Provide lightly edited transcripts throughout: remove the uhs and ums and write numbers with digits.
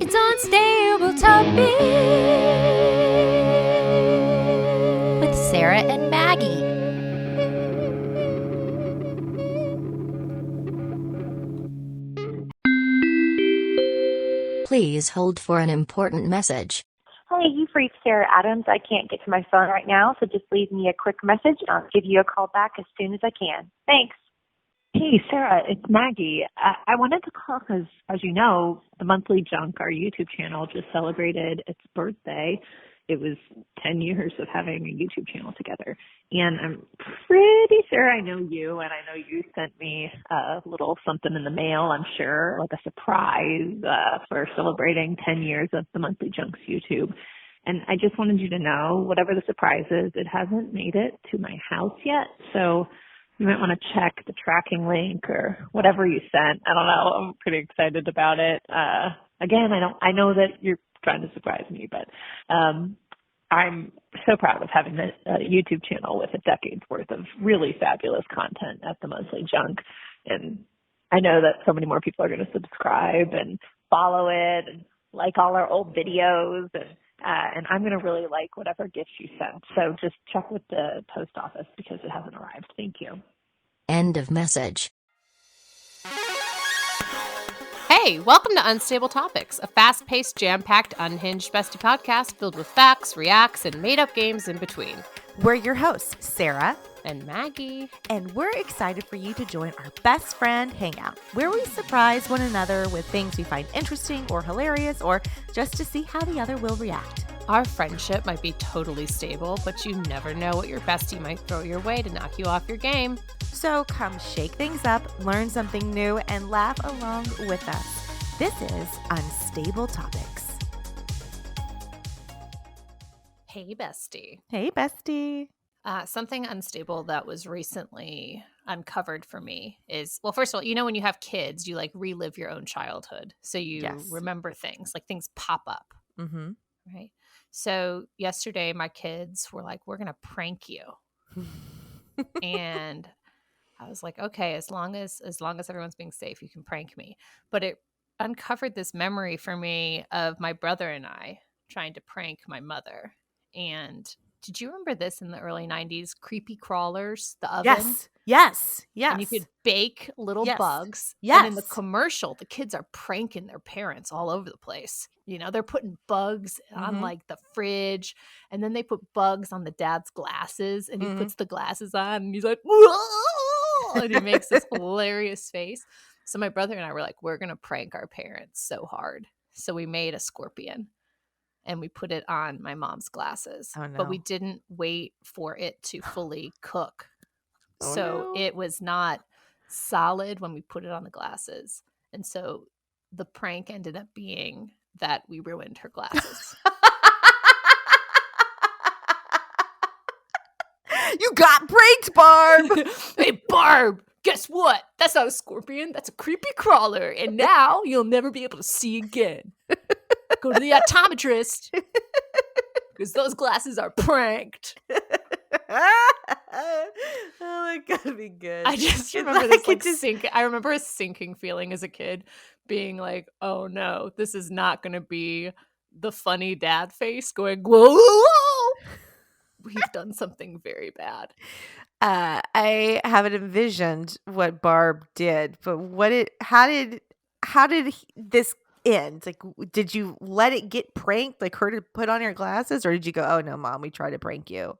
It's Unstable Topic with Sarah and Maggie. Please hold for an important message. Hey, you've reached Sarah Adams. I can't get to my phone right now, so just leave me a quick message and I'll give you a call back as soon as I can. Thanks. Hey, Sarah, it's Maggie. I wanted to call because, as you know, the Monthly Junk, our YouTube channel, just celebrated its birthday. It was 10 years of having a YouTube channel together. And I'm pretty sure I know you, and I know you sent me a little something in the mail, I'm sure, like a surprise for celebrating 10 years of the Monthly Junk's YouTube. And I just wanted you to know, whatever the surprise is, it hasn't made it to my house yet. So you might want to check the tracking link or whatever you sent. I don't know. I'm pretty excited about it. Again, I know that you're trying to surprise me, but I'm so proud of having a YouTube channel with a decade's worth of really fabulous content at the Monthly Junk. And I know that so many more people are going to subscribe and follow it and like all our old videos, and I'm going to really like whatever gifts you sent. So just check with the post office because it hasn't arrived. Thank you. End of message. Hey, welcome to Unstable Topics, a fast-paced, jam-packed, unhinged bestie podcast filled with facts, reacts, and made-up games in between. We're your hosts, Sarah And Maggie. and we're excited for you to join our best friend hangout, where we surprise one another with things we find interesting or hilarious, or just to see how the other will react. Our friendship might be totally stable, but you never know what your bestie might throw your way to knock you off your game. So come shake things up, learn something new, and laugh along with us. This is Unstable Topics. Hey, bestie. Hey, bestie. Something unstable that was recently uncovered for me is, well, first of all, you know, when you have kids, you like relive your own childhood. So you Yes. remember things, like things pop up, Mm-hmm. right? So yesterday my kids were like, we're going to prank you. And I was like, okay, as long as everyone's being safe, you can prank me. But it uncovered this memory for me of my brother and I trying to prank my mother. And did you remember this in the early 90s? Creepy crawlers, the oven. Yes. And you could bake little Yes. bugs. Yes. And in the commercial, the kids are pranking their parents all over the place. You know, they're putting bugs on Mhm. like the fridge. And then they put bugs on the dad's glasses. And he Mhm. puts the glasses on and he's like, whoa! And he makes this hilarious face. So my brother and I were like, we're going to prank our parents so hard. So we made a scorpion. And we put it on my mom's glasses. Oh, no. But we didn't wait for it to fully cook. Oh, So no. it was not solid when we put it on the glasses. And so the prank ended up being that we ruined her glasses. You got pranked, Barb. Hey, Barb, guess what? That's not a scorpion. That's a creepy crawler. And now you'll never be able to see again. Go to the optometrist because those glasses are pranked. Oh, that gotta be good. I just It's remember this like it just- I remember a sinking feeling as a kid, being like, "Oh no, this is not going to be the funny dad face going whoa, whoa, whoa. We've done something very bad." I haven't envisioned what Barb did, but how did this end? Like, did you let it get pranked, like her to put on your glasses, or did you go, "Oh no, Mom, we tried to prank you"?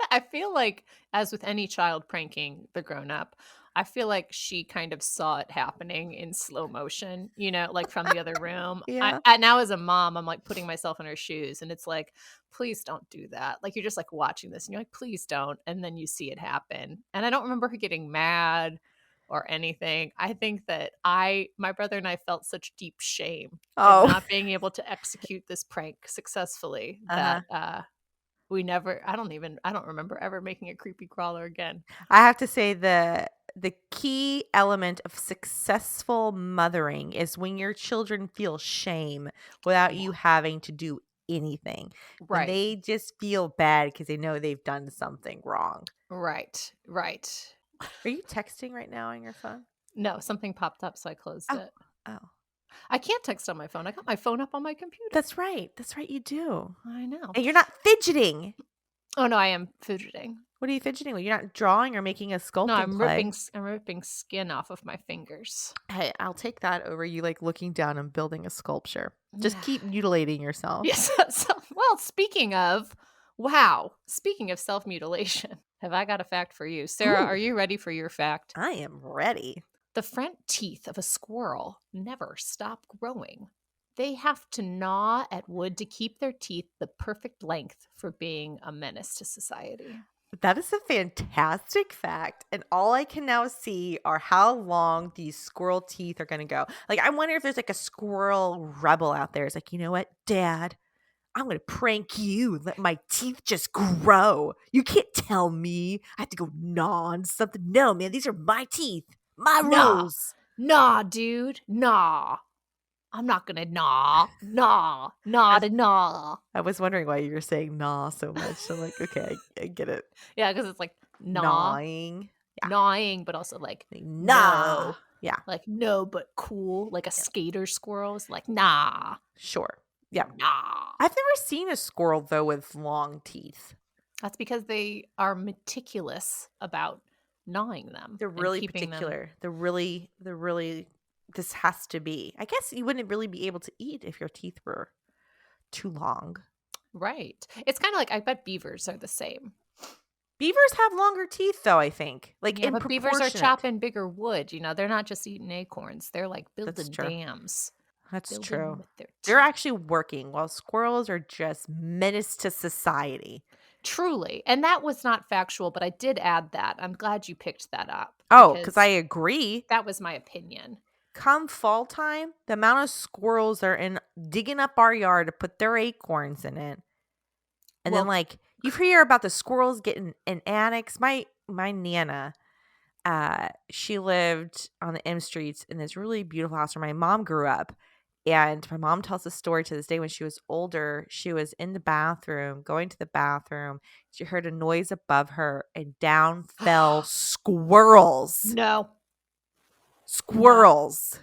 I feel like, as with any child pranking the grown up, I feel like she kind of saw it happening in slow motion, you know, like from the other room. Yeah. Now as a mom, I'm like putting myself in her shoes and it's like, please don't do that. Like you're just like watching this and you're like, please don't. And then you see it happen. And I don't remember her getting mad or anything. I think that my brother and I felt such deep shame Oh. at not being able to execute this prank successfully that we never, I don't remember ever making a creepy crawler again. I have to say the key element of successful mothering is when your children feel shame without you having to do anything. When Right. they just feel bad because they know they've done something wrong. Right. Are you texting right now on your phone? No, something popped up, so I closed it. Oh. I can't text on my phone. I got my phone up on my computer. That's right. That's right. You do. I know. And you're not fidgeting. Oh no, I am fidgeting. What are you fidgeting with? You're not drawing or making a sculpting No, I'm play. ripping skin off of my fingers. Hey, I'll take that over you like looking down and building a sculpture. Just keep mutilating yourself. Yes. Well, speaking of self-mutilation, have I got a fact for you? Sarah, Ooh. are you ready for your fact? I am ready. The front teeth of a squirrel never stop growing. They have to gnaw at wood to keep their teeth the perfect length for being a menace to society. That is a fantastic fact. And all I can now see are how long these squirrel teeth are going to go. Like, I wonder if there's like a squirrel rebel out there. It's like, you know what, Dad? I'm going to prank you. Let my teeth just grow. You can't tell me I have to go gnaw on something. No, man, these are my teeth. My rules. Nah, dude. Nah. I'm not going to gnaw. Gnaw. I was wondering why you were saying gnaw so much. I'm like, okay, I get it. Yeah, because it's like Gnawing. Yeah. Gnawing, but also like No. Yeah. Like no, but cool. Like a skater squirrel is like nah. Sure. Yeah. Nah. I've never seen a squirrel though with long teeth. That's because they are meticulous about gnawing them. They're really particular. They're really this has to be. I guess you wouldn't really be able to eat if your teeth were too long. Right. It's kind of like I bet beavers are the same. Beavers have longer teeth though, I think. Like Yeah, in but beavers are chopping bigger wood, you know. They're not just eating acorns. They're like building dams. That's building true. with their They're teeth. actually working while squirrels are just menace to society. Truly. And that was not factual, but I did add that. I'm glad you picked that up. Oh, because I agree. That was my opinion. Come fall time, the amount of squirrels are in digging up our yard to put their acorns in it. And then like you hear about the squirrels getting in attics. My Nana, she lived on the M streets in this really beautiful house where my mom grew up. And my mom tells the story to this day. When she was older, she was in the bathroom, going to the bathroom. She heard a noise above her and down fell squirrels. No. Squirrels.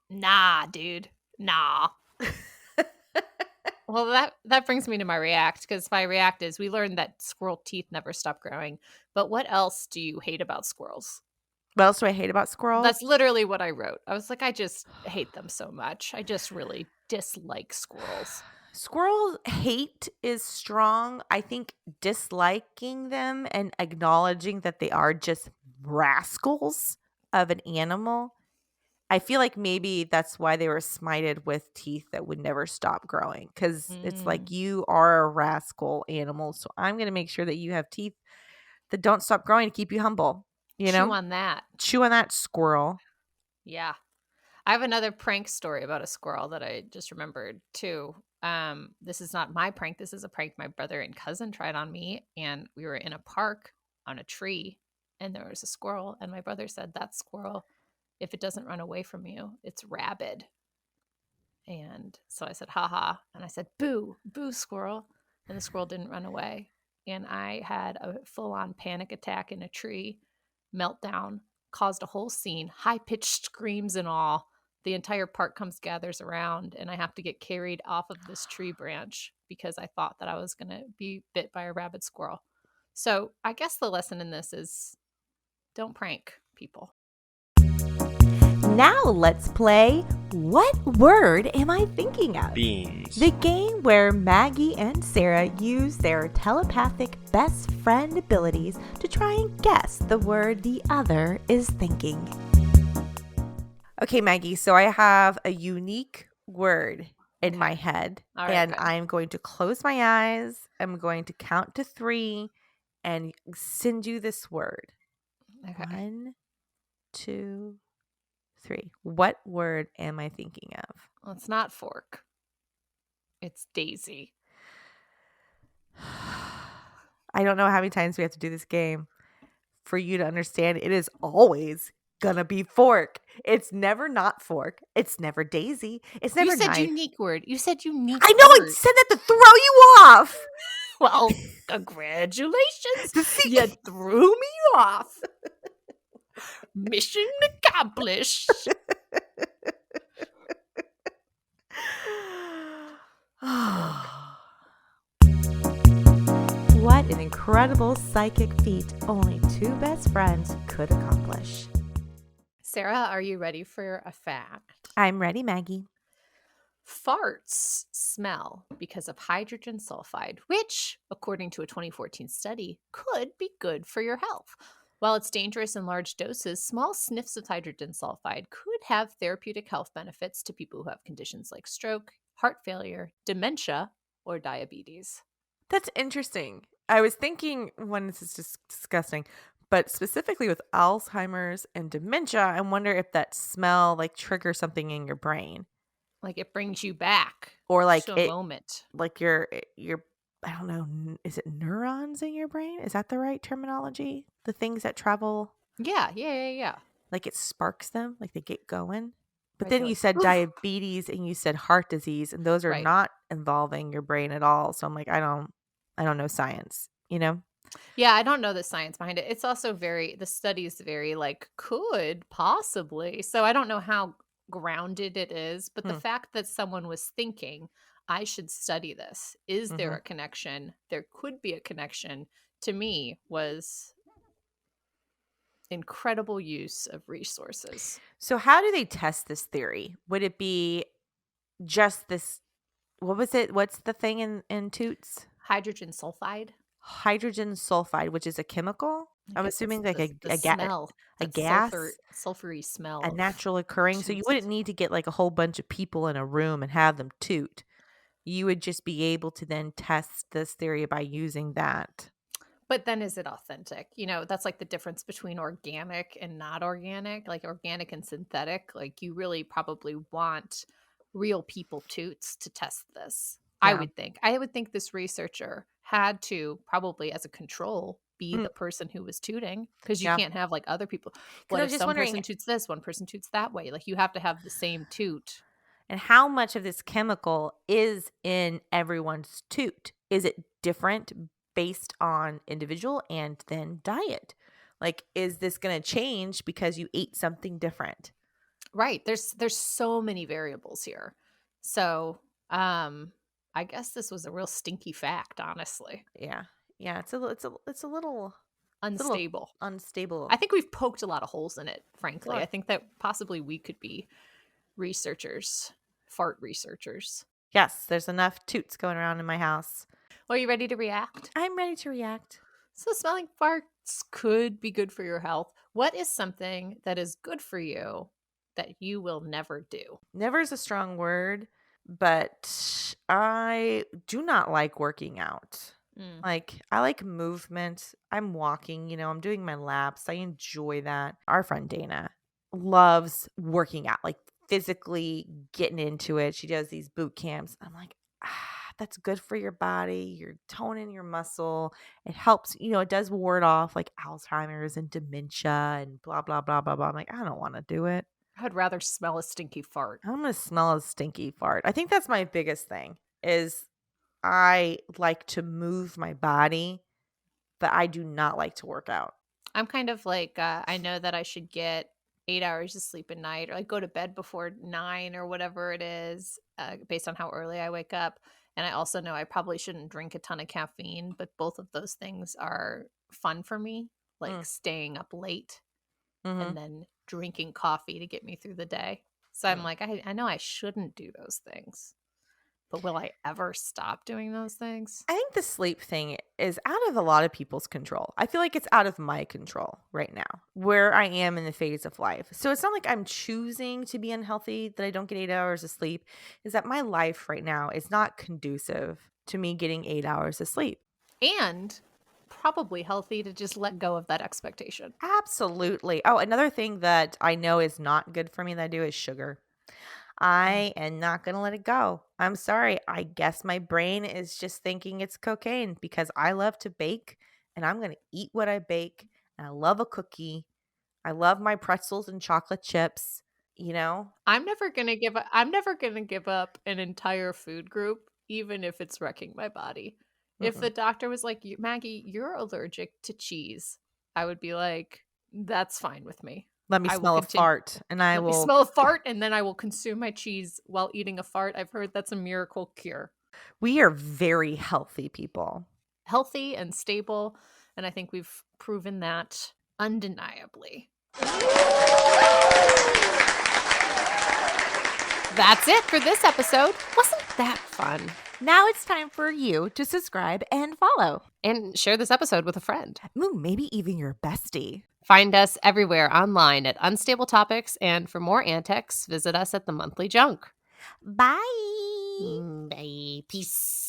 Nah, dude. Nah. Well, that brings me to my react, because my react is we learned that squirrel teeth never stop growing. But what else do you hate about squirrels? What else do I hate about squirrels? That's literally what I wrote. I was like, I just hate them so much. I just really dislike squirrels. Squirrel hate is strong. I think disliking them and acknowledging that they are just rascals of an animal. I feel like maybe that's why they were smited with teeth that would never stop growing. Because it's like, you are a rascal animal. So I'm going to make sure that you have teeth that don't stop growing to keep you humble. You know? Chew on that. Chew on that, squirrel. Yeah. I have another prank story about a squirrel that I just remembered too. This is not my prank. This is a prank my brother and cousin tried on me. And we were in a park on a tree and there was a squirrel. And my brother said, that squirrel, if it doesn't run away from you, it's rabid. And so I said, haha. And I said, boo, boo, squirrel. And the squirrel didn't run away. And I had a full-on panic attack in a tree, meltdown, caused a whole scene, high-pitched screams and all. The entire park gathers around, and I have to get carried off of this tree branch because I thought that I was going to be bit by a rabid squirrel. So I guess the lesson in this is don't prank people. Now let's play What Word Am I Thinking Of? Beans. The game where Maggie and Sarah use their telepathic best friend abilities to try and guess the word the other is thinking. Okay, Maggie, so I have a unique word in my head, All right, and good. I'm going to close my eyes. I'm going to count to 3 and send you this word. Okay. 1, 2, 3. What word am I thinking of? Well, it's not fork. It's daisy. I don't know how many times we have to do this game for you to understand it is always gonna be fork. It's never not fork. It's never daisy. It's never You said knife. unique word. You said unique I know I word. said that to throw you off. Well, congratulations. To see- You threw me off. Mission accomplished. incredible psychic feat only two best friends could accomplish. Sarah, are you ready for a fact? I'm ready, Maggie. Farts smell because of hydrogen sulfide, which, according to a 2014 study, could be good for your health. While it's dangerous in large doses, small sniffs of hydrogen sulfide could have therapeutic health benefits to people who have conditions like stroke, heart failure, dementia, or diabetes. That's interesting. I was thinking when this is just disgusting, but specifically with Alzheimer's and dementia, I wonder if that smell like triggers something in your brain. Like it brings you back Or like to a it moment. like your I don't know, is it neurons in your brain? Is that the right terminology? The things that travel, Yeah. like it sparks them, like they get going. But Right, then they're you like, said "Oof." diabetes and you said heart disease, and those are Right. not involving your brain at all. So I'm like, I don't know science, you know? Yeah, I don't know the science behind it. It's also the study is very like could possibly. So I don't know how grounded it is, but the Hmm. fact that someone was thinking, I should study this. Is there Mhm. a connection? There could be a connection, to me was incredible use of resources. So how do they test this theory? Would it be just this, what was it? What's the thing in toots? Hydrogen sulfide. Hydrogen sulfide, which is a chemical? I I'm guess it's assuming like the smell, a that gas, sulfury smell a of natural occurring. So you toots. wouldn't need to get like a whole bunch of people in a room and have them toot. You would just be able to then test this theory by using that. But then is it authentic? That's like the difference between organic and not organic, like organic and synthetic. Like you really probably want real people toots to test this. I Yeah. would think. I would think this researcher had to probably as a control be Mm, the person who was tooting because you yeah. can't have like other people. Because What I if was just some wondering, person toots this, one person toots that way? Like you have to have the same toot. and how much of this chemical is in everyone's toot? Is it different based on individual and then diet? Like, is this going to change because you ate something different? Right. There's so many variables here. So, I guess this was a real stinky fact, honestly. Yeah. Yeah. It's a little Unstable. unstable. I think we've poked a lot of holes in it, frankly. I Sure. think that possibly we could be researchers, fart researchers. Yes. There's enough toots going around in my house. Well, are you ready to react? I'm ready to react. So, smelling farts could be good for your health. What is something that is good for you that you will never do? Never is a strong word, but I do not like working out. Mm. Like, I like movement. I'm walking, I'm doing my laps. I enjoy that. Our friend Dana loves working out, like physically getting into it. She does these boot camps. I'm like, that's good for your body. You're toning your muscle. It helps, it does ward off like Alzheimer's and dementia and blah, blah, blah, blah, blah. I'm like, I don't want to do it. I'd rather smell a stinky fart. I'm gonna smell a stinky fart. I think that's my biggest thing is I like to move my body, but I do not like to work out. I'm kind of like, I know that I should get 8 hours of sleep a night or like go to bed before 9 or whatever it is, based on how early I wake up. And I also know I probably shouldn't drink a ton of caffeine, but both of those things are fun for me, like Mm. staying up late Mm-hmm. and then drinking coffee to get me through the day. So I'm like, I know I shouldn't do those things, but will I ever stop doing those things? I think the sleep thing is out of a lot of people's control. I feel like it's out of my control right now, where I am in the phase of life. So it's not like I'm choosing to be unhealthy, that I don't get 8 hours of sleep. Is that my life right now is not conducive to me getting 8 hours of sleep. And probably healthy to just let go of that expectation. Absolutely. Oh, another thing that I know is not good for me that I do is sugar. I am not going to let it go. I'm sorry. I guess my brain is just thinking it's cocaine because I love to bake and I'm going to eat what I bake. And I love a cookie. I love my pretzels and chocolate chips, I'm never gonna give up an entire food group, even if it's wrecking my body. If the Mm-mm. doctor was like, Maggie, you're allergic to cheese, I would be like, that's fine with me. Let me I will smell a continue. fart and I Let me will. smell a fart and then I will consume my cheese while eating a fart. I've heard that's a miracle cure. We are very healthy people. healthy and stable. And I think we've proven that undeniably. That's it for this episode. Wasn't that fun? Now it's time for you to subscribe and follow. And share this episode with a friend. Ooh, maybe even your bestie. Find us everywhere online at Unstable Topics. And for more antics, visit us at The Monthly Junk. Bye. Bye. Peace.